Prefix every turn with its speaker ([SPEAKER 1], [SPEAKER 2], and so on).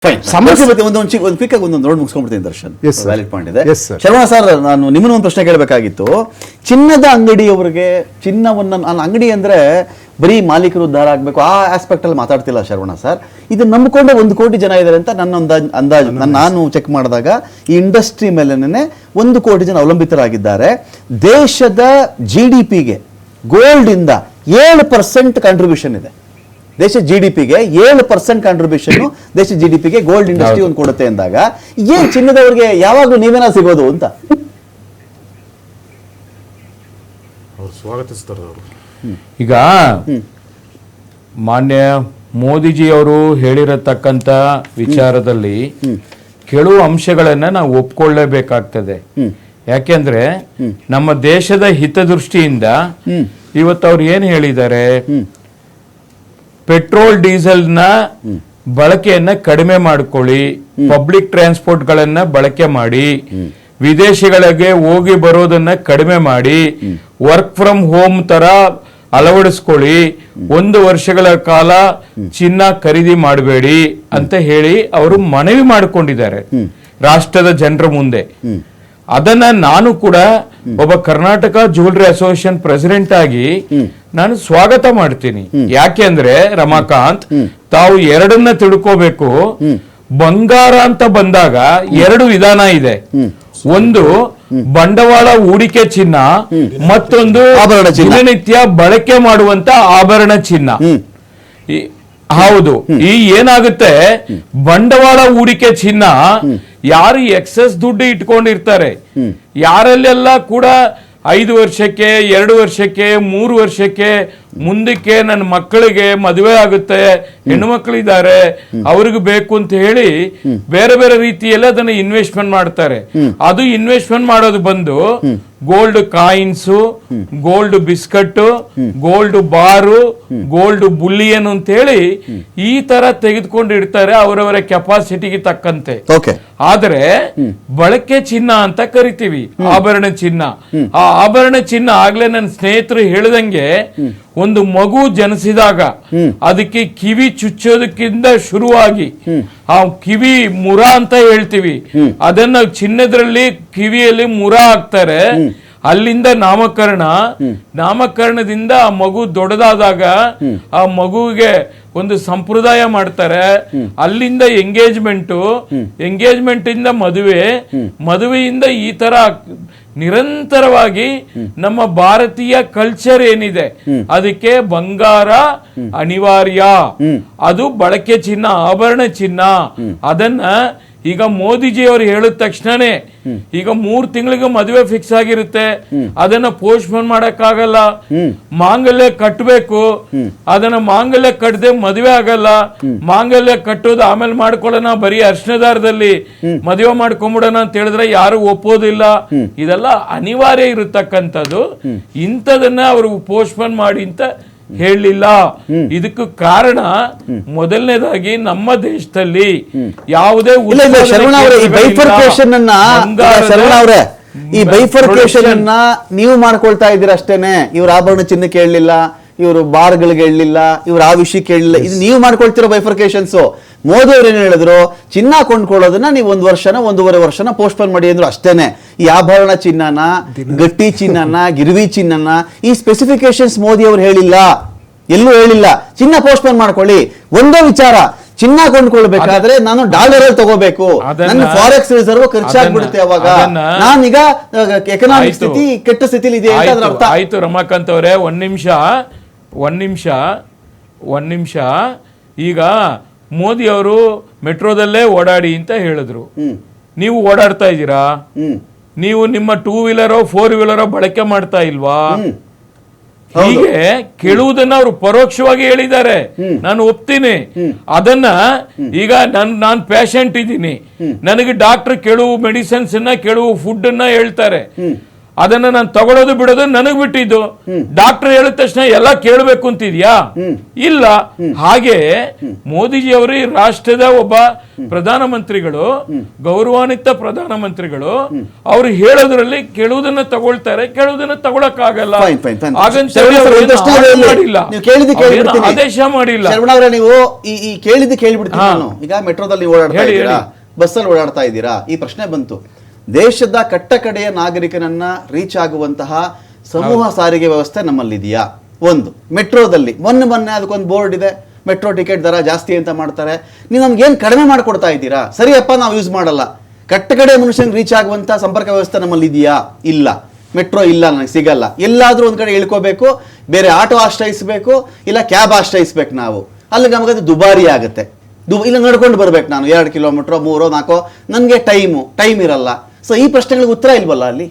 [SPEAKER 1] ಸಮಸ್ಯೆ ಬಗ್ಗೆ ಒಂದು ಕ್ವಿಕ್ ಆಗಿ ಒಂದು ನೋಡಿ ಮುಗಿಸ್ಕೊಂಡ್ಬಿಡ್ತೀನಿ ದರ್ಶನ್. ವ್ಯಾಲಿಡ್ ಪಾಯಿಂಟ್ ಇದೆ. ಶರವಣ ಸರ್, ನಾನು ನಿಮ್ಮನ್ನು ಒಂದು ಪ್ರಶ್ನೆ ಕೇಳಬೇಕಾಗಿತ್ತು. ಚಿನ್ನದ ಅಂಗಡಿಯವರಿಗೆ ಚಿನ್ನವನ್ನು ಅಂಗಡಿ ಅಂದ್ರೆ ಬರೀ ಮಾಲೀಕರು ಉದ್ಧಾರ ಆಗಬೇಕು ಆ ಆಸ್ಪೆಕ್ಟ್ ಅಲ್ಲಿ ಮಾತಾಡ್ತಿಲ್ಲ ಶರವಣ ಸರ್. ಇದು ನಂಬಿಕೊಂಡೆ 1 ಕೋಟಿ ಜನ ಇದ್ದಾರೆ ಅಂತ ನನ್ನ ಅಂದಾಜು. ನಾನು ಚೆಕ್ ಮಾಡಿದಾಗ ಈ ಇಂಡಸ್ಟ್ರಿ ಮೇಲೆನೆ 1 ಕೋಟಿ ಜನ ಅವಲಂಬಿತರಾಗಿದ್ದಾರೆ. ದೇಶದ GDP-ಗೆ ಗೋಲ್ಡ್ ಇಂದ 7% ಕಾಂಟ್ರಿಬ್ಯೂಷನ್ ಇದೆ. ದೇಶ GDP-ಗೆ 7% ಕಾಂಟ್ರಿಬ್ಯೂಷನ್ ದೇಶ GDP-ಗೆ ಗೋಲ್ಡ್ ಇಂಡಸ್ಟ್ರಿ ಒಂದು ಕೊಡುತ್ತೆ ಅಂದಾಗ ಏನ್ ಚಿನ್ನದವರಿಗೆ ಯಾವಾಗಲೂ ನೀವೇನ ಸಿಗೋದು ಅಂತ
[SPEAKER 2] ಅವ್ರು ಸ್ವಾಗತಿಸ್ತಾರೆ. ಅವರು
[SPEAKER 3] ಈಗ ಮಾನ್ಯ ಮೋದಿಜಿ ಅವರು ಹೇಳಿರತಕ್ಕಂತ ವಿಚಾರದಲ್ಲಿ ಕೆಲವು ಅಂಶಗಳನ್ನ ನಾವು ಒಪ್ಕೊಳ್ಳೇಬೇಕಾಗ್ತದೆ. ಯಾಕೆಂದ್ರೆ ನಮ್ಮ ದೇಶದ ಹಿತದೃಷ್ಟಿಯಿಂದ ಇವತ್ತು ಅವ್ರು ಏನ್ ಹೇಳಿದ್ದಾರೆ, ಪೆಟ್ರೋಲ್ ಡೀಸೆಲ್ ನ ಬಳಕೆಯನ್ನ ಕಡಿಮೆ ಮಾಡ್ಕೊಳ್ಳಿ, ಪಬ್ಲಿಕ್ ಟ್ರಾನ್ಸ್ಪೋರ್ಟ್ ಗಳನ್ನ ಬಳಕೆ ಮಾಡಿ, ವಿದೇಶಗಳಿಗೆ ಹೋಗಿ ಬರೋದನ್ನ ಕಡಿಮೆ ಮಾಡಿ, ವರ್ಕ್ ಫ್ರಮ್ ಹೋಮ್ ತರ ಅಳವಡಿಸ್ಕೊಳ್ಳಿ, 1 ವರ್ಷಗಳ ಕಾಲ ಚಿನ್ನ ಖರೀದಿ ಮಾಡಬೇಡಿ ಅಂತ ಹೇಳಿ ಅವರು ಮನವಿ ಮಾಡಿಕೊಂಡಿದ್ದಾರೆ ರಾಷ್ಟ್ರದ ಜನರ ಮುಂದೆ. ಅದನ್ನ ನಾನು ಕೂಡ ಒಬ್ಬ ಕರ್ನಾಟಕ ಜ್ಯುವೆಲರಿ ಅಸೋಸಿಯೇಷನ್ ಪ್ರೆಸಿಡೆಂಟ್ ಆಗಿ ನಾನು ಸ್ವಾಗತ ಮಾಡ್ತೀನಿ. ಯಾಕೆಂದ್ರೆ ರಮಾಕಾಂತ್, ತಾವು ಎರಡನ್ನ ತಿಳ್ಕೋಬೇಕು. ಬಂಗಾರ ಅಂತ ಬಂದಾಗ 2 ವಿಧಾನ ಇದೆ. ಒಂದು ಬಂಡವಾಳ ಹೂಡಿಕೆ ಚಿನ್ನ, ಮತ್ತೊಂದು ದಿನನಿತ್ಯ ಬಳಕೆ ಮಾಡುವಂತ ಆಭರಣ ಚಿನ್ನ. ಹೌದು, ಈ ಏನಾಗುತ್ತೆ, ಬಂಡವಾಳ ಹೂಡಿಕೆ ಚಿನ್ನ ಯಾರು ಎಕ್ಸೆಸ್ ದುಡ್ಡು ಇಟ್ಕೊಂಡಿರ್ತಾರೆ, ಯಾರಲ್ಲೆಲ್ಲ ಕೂಡ 5 ವರ್ಷಕ್ಕೆ 2 ವರ್ಷಕ್ಕೆ 3 ವರ್ಷಕ್ಕೆ ಮುಂದಕ್ಕೆ ನನ್ನ ಮಕ್ಕಳಿಗೆ ಮದುವೆ ಆಗುತ್ತೆ, ಹೆಣ್ಣು ಮಕ್ಕಳಿದ್ದಾರೆ, ಅವ್ರಿಗೆ ಬೇಕು ಅಂತ ಹೇಳಿ ಬೇರೆ ಬೇರೆ ರೀತಿಯಲ್ಲಿ ಅದನ್ನ ಇನ್ವೆಸ್ಟ್ಮೆಂಟ್ ಮಾಡ್ತಾರೆ. ಅದು ಇನ್ವೆಸ್ಟ್ಮೆಂಟ್ ಮಾಡೋದು ಬಂದು gold coins, gold biscuit, gold bar, gold bullion ಅಂತ ಹೇಳಿ ಈ ತರ ತೆಗೆದುಕೊಂಡು ಇಡ್ತಾರೆ ಅವರವರ ಕೆಪಾಸಿಟಿಗೆ ತಕ್ಕಂತೆ. ಆದ್ರೆ ಬಳಕೆ ಚಿನ್ನ ಅಂತ ಕರಿತೀವಿ, ಆಭರಣ ಚಿನ್ನ. ಆ ಆಭರಣ ಚಿನ್ನ ಆಗ್ಲೇ ನನ್ನ ಸ್ನೇಹಿತರು ಹೇಳಿದಂಗೆ ಒಂದು ಮಗು ಜನಿಸಿದಾಗ ಅದಕ್ಕೆ ಕಿವಿ ಚುಚ್ಚೋದಕ್ಕಿಂತ ಶುರುವಾಗಿ ಆ ಕಿವಿ ಮುರ ಅಂತ ಹೇಳ್ತೀವಿ, ಅದನ್ನ ಚಿನ್ನದ್ರಲ್ಲಿ ಕಿವಿಯಲ್ಲಿ ಮುರ ಹಾಕ್ತಾರೆ. ಅಲ್ಲಿಂದ ನಾಮಕರಣದಿಂದ ಆ ಮಗು ದೊಡ್ಡದಾದಾಗ ಆ ಮಗುವಿಗೆ ಒಂದು ಸಂಪ್ರದಾಯ ಮಾಡ್ತಾರೆ. ಅಲ್ಲಿಂದ ಎಂಗೇಜ್ಮೆಂಟ್ ಇಂದ ಮದುವೆಯಿಂದ ಈ ತರ ನಿರಂತರವಾಗಿ ನಮ್ಮ ಭಾರತೀಯ ಕಲ್ಚರ್ ಏನಿದೆ ಅದಕ್ಕೆ ಬಂಗಾರ ಅನಿವಾರ್ಯ. ಅದು ಬಳಕೆ ಚಿನ್ನ, ಆಭರಣ ಚಿನ್ನ. ಅದನ್ನ ಈಗ ಮೋದಿಜಿ ಅವರು ಹೇಳಿದ ತಕ್ಷಣನೇ ಈಗ 3 ತಿಂಗಳಿಗೆ ಮದುವೆ ಫಿಕ್ಸ್ ಆಗಿರುತ್ತೆ, ಅದನ್ನ ಪೋಸ್ಟ್ಪೋನ್ ಮಾಡಕ್ಕಾಗಲ್ಲ. ಮಾಂಗಲ್ಯ ಕಟ್ಟಬೇಕು, ಅದನ್ನ ಮಾಂಗಲ್ಯ ಕಟ್ಟದೆ ಮದುವೆ ಆಗಲ್ಲ. ಮಾಂಗಲ್ಯ ಕಟ್ಟೋದು ಆಮೇಲೆ ಮಾಡ್ಕೊಳ್ಳೋಣ, ಬರೀ ಅರ್ಶನದಾರದಲ್ಲಿ ಮದುವೆ ಮಾಡ್ಕೊಂಬಿಡೋಣ ಅಂತ ಹೇಳಿದ್ರೆ ಯಾರು ಒಪ್ಪೋದಿಲ್ಲ. ಇದೆಲ್ಲ ಅನಿವಾರ್ಯ ಇರತಕ್ಕಂಥದ್ದು. ಇಂಥದನ್ನ ಅವರು ಪೋಸ್ಟ್ಪೋನ್ ಮಾಡಿ ಅಂತ ಹೇಳಲಿಲ್ಲ. ಇದಕ್ಕೆ ಕಾರಣ ಮೊದಲನೇದಾಗಿ ನಮ್ಮ ದೇಶದಲ್ಲಿ ಯಾವುದೇ
[SPEAKER 1] ಈ ಬೈಫರ್ಕೇಶನ್ ಅನ್ನ ನೀವು ಮಾಡ್ಕೊಳ್ತಾ ಇದ್ದೀರಾ ಅಷ್ಟೇನೆ. ಇವ್ರ ಆಭರಣ ಚಿನ್ನ ಕೇಳಲಿಲ್ಲ, ಇವರು ಬಾರ್ಗಳಿಗೆ ಹೇಳಲಿಲ್ಲ, ಇವ್ರ ಆ ವಿಷಯಕ್ಕೆ ಹೇಳಲಿಲ್ಲ. ಇದು ನೀವು ಮಾಡ್ಕೊಳ್ತಿರೋ ಬೈಫರ್ಕೇಶನ್ಸ್. ಮೋದಿ ಅವ್ರು ಏನ್ ಹೇಳಿದ್ರು, ಚಿನ್ನ ಕೊಂಡ್ಕೊಳ್ಳೋದನ್ನ ನೀವು 1 ವರ್ಷನ 1.5 ವರ್ಷನ ಪೋಸ್ಟ್ಪೋನ್ ಮಾಡಿ ಅಂದ್ರು ಅಷ್ಟೇನೆ. ಈ ಆಭರಣ ಚಿನ್ನನ, ಗಟ್ಟಿ ಚಿನ್ನನ, ಗಿರ್ವಿ ಚಿನ್ನನ, ಈ ಸ್ಪೆಸಿಫಿಕೇಶನ್ಸ್ ಮೋದಿ ಅವ್ರು ಹೇಳಿಲ್ಲ, ಎಲ್ಲೂ ಹೇಳಿಲ್ಲ. ಚಿನ್ನ ಪೋಸ್ಟ್ಪೋನ್ ಮಾಡ್ಕೊಳ್ಳಿ. ಒಂದೇ ವಿಚಾರ, ಚಿನ್ನ ಕೊಂಡ್ಕೊಳ್ಬೇಕಾದ್ರೆ ನಾನು ಡಾಲರ್ ಅಲ್ಲಿ ತಗೋಬೇಕು, ನನ್ನ ಫಾರೆಕ್ಸ್ ರಿಸರ್ವ್ ಖರ್ಚಾಗ್ಬಿಡುತ್ತೆ. ಅವಾಗ ನಾನೀಗ ಎಕನಾಮಿಕ್ ಸ್ಥಿತಿ ಕೆಟ್ಟ ಸ್ಥಿತಿಲಿ ಇದೆ ಅಂತ ಅದ್ರ ಅರ್ಥ.
[SPEAKER 3] ಆಯ್ತು ರಮಾಕಾಂತ್ ಅವರೇ, ಒಂದ್ ನಿಮಿಷ. ಈಗ ಮೋದಿ ಅವರು ಮೆಟ್ರೋದಲ್ಲೇ ಓಡಾಡಿ ಅಂತ ಹೇಳಿದ್ರು. ನೀವು ಓಡಾಡ್ತಾ ಇದ್ದೀರಾ? ನೀವು ನಿಮ್ಮ 2 ವೀಲರೋ 4 ವೀಲರೋ ಬಳಕೆ ಮಾಡ್ತಾ ಇಲ್ವಾ? ಹೀಗೆ ಕೇಳುವುದನ್ನ ಅವರು ಪರೋಕ್ಷವಾಗಿ ಹೇಳಿದ್ದಾರೆ, ನಾನು ಒಪ್ತೀನಿ. ಅದನ್ನ ಈಗ ನಾನು ಪೇಷಂಟ್ ಇದ್ದೀನಿ, ನನಗೆ ಡಾಕ್ಟರ್ ಕೆಲವು ಮೆಡಿಸಿನ್ಸ್ ಕೆಲವು ಫುಡ್ ಅನ್ನ ಹೇಳ್ತಾರೆ. ಅದನ್ನ ನಾನು ತಗೊಳ್ಳೋದು ಬಿಡೋದು ನನಗ್ ಬಿಟ್ಟಿದ್ದು. ಡಾಕ್ಟರ್ ಹೇಳಿದ ತಕ್ಷಣ ಎಲ್ಲ ಕೇಳಬೇಕು ಅಂತಿದ್ಯಾ? ಇಲ್ಲ. ಹಾಗೆ ಮೋದಿಜಿ ಅವರು ಈ ರಾಷ್ಟ್ರದ ಒಬ್ಬ ಪ್ರಧಾನಮಂತ್ರಿಗಳು, ಗೌರವಾನ್ವಿತ ಪ್ರಧಾನಮಂತ್ರಿಗಳು, ಅವ್ರು ಹೇಳೋದ್ರಲ್ಲಿ ಕೆಲವುದನ್ನ ತಗೊಳ್ತಾರೆ, ಕೆಲವುದನ್ನ ತಗೊಳಕ್ಕಾಗಲ್ಲ. ಆದೇಶ ಮಾಡಿಲ್ಲ.
[SPEAKER 1] ನೀವು ಈ ಕೇಳಿದ್ದು ಕೇಳ್ಬಿಡ್ತೀನಿ ನಾನು. ಈಗ ಮೆಟ್ರೋದಲ್ಲಿ ಓಡಾಡ್ತಾ ಇದ್ದೀರಾ, ಬಸ್ಸಲ್ಲಿ ಓಡಾಡ್ತಾ ಇದ್ದೀರಾ, ಈ ಪ್ರಶ್ನೆ ಬಂತು. ದೇಶದ ಕಟ್ಟಕಡೆಯ ನಾಗರಿಕನನ್ನ ರೀಚ್ ಆಗುವಂತಹ ಸಮೂಹ ಸಾರಿಗೆ ವ್ಯವಸ್ಥೆ ನಮ್ಮಲ್ಲಿದೆಯಾ? ಒಂದು ಮೆಟ್ರೋದಲ್ಲಿ ಮೊನ್ನೆ ಅದಕ್ಕೊಂದು ಬೋರ್ಡ್ ಇದೆ, ಮೆಟ್ರೋ ಟಿಕೆಟ್ ದರ ಜಾಸ್ತಿ ಅಂತ ಮಾಡ್ತಾರೆ. ನೀವು ನಮ್ಗೇನು ಕಡಿಮೆ ಮಾಡಿಕೊಡ್ತಾ ಇದ್ದೀರಾ? ಸರಿಯಪ್ಪ, ನಾವು ಯೂಸ್ ಮಾಡಲ್ಲ. ಕಟ್ಟಕಡೆ ಮನುಷ್ಯನಿಗೆ ರೀಚ್ ಆಗುವಂಥ ಸಂಪರ್ಕ ವ್ಯವಸ್ಥೆ ನಮ್ಮಲ್ಲಿ ಇದೆಯಾ? ಇಲ್ಲ. ಮೆಟ್ರೋ ಇಲ್ಲ, ನನಗೆ ಸಿಗಲ್ಲ. ಎಲ್ಲಾದರೂ ಒಂದು ಕಡೆ ಇಳ್ಕೋಬೇಕು, ಬೇರೆ ಆಟೋ ಆಶ್ರಯಿಸಬೇಕು, ಇಲ್ಲ ಕ್ಯಾಬ್ ಆಶ್ರಯಿಸ್ಬೇಕು. ನಾವು ಅಲ್ಲಿಗೆ ನಮಗದು ದುಬಾರಿ ಆಗುತ್ತೆ. ಇಲ್ಲ ನಡ್ಕೊಂಡು ಬರ್ಬೇಕು ನಾನು 2 ಕಿಲೋಮೀಟ್ರೋ 3 4, ನನಗೆ ಟೈಮ್ ಇರಲ್ಲ. ಸೊ ಈ ಪ್ರಶ್ನೆಗಳಿಗೆ ಉತ್ತರ ಇಲ್ವಲ್ಲ ಅಲ್ಲಿ.